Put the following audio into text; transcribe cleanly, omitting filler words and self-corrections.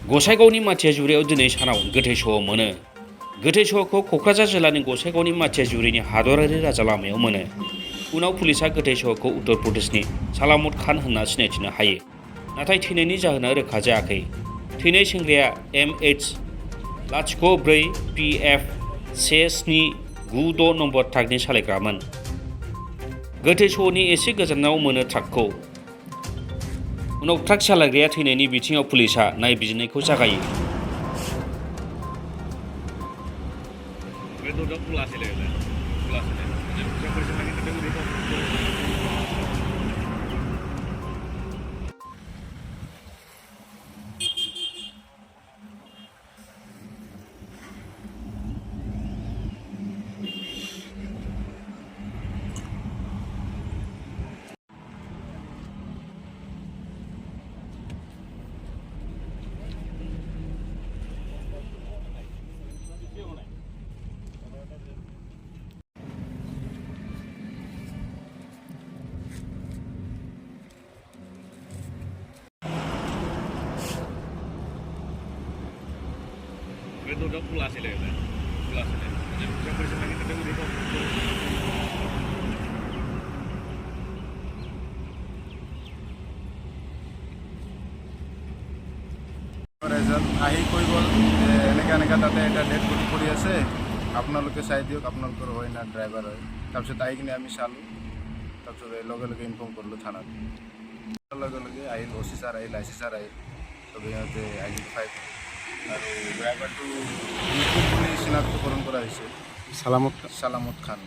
गसाइगावनि माथियाजुरियाव दिनै सानाव गोथै सह मोनो। गोथै सहखौ क'क्राझार जिल्लानि गसाइगावनि माथियाजुरिनि हादरारि राजा लामायाव मोनो। उनाव पुलिसा गोथै सहखौ उत्तर प्रदेशनि सालामत खान होनना सिनायथिनो हायो। नाथाय थैनायनि जाहोना रोखा जायाखै। थैनाय सेंग्राया MH04PF 1796 नम्बर ट्राकनि सालायग्रामोन। गोथै सहनि एसे गोजानाव मोनो ट्राकखौ। उनाव ट्राक सालायग्राया थैनायनि बिथिङाव पुलिसा नायबिजिरनायखौ जागायो। এজন আহি কৈ গ'ল যে এনেকৈ তাতে এটা ডেড বডি পৰি আছে, আপোনালোকে চাই দিয়ক, আপোনালোকৰ হয় না ড্ৰাইভাৰ হয়। তাৰপিছত আহি কিনে আমি চালোঁ, তাৰপিছত লগে লগে ইনফৰ্ম কৰিলোঁ থানাত। লগে লগে আহিল OC ছাৰ আহিল, IC ছাৰ আহিল, চবে সিহঁতে আইডেণ্টিফাই আৰু ড্ৰাইভাৰটো বুলি চিনাক্তকৰণ কৰা হৈছে, সালামত খান।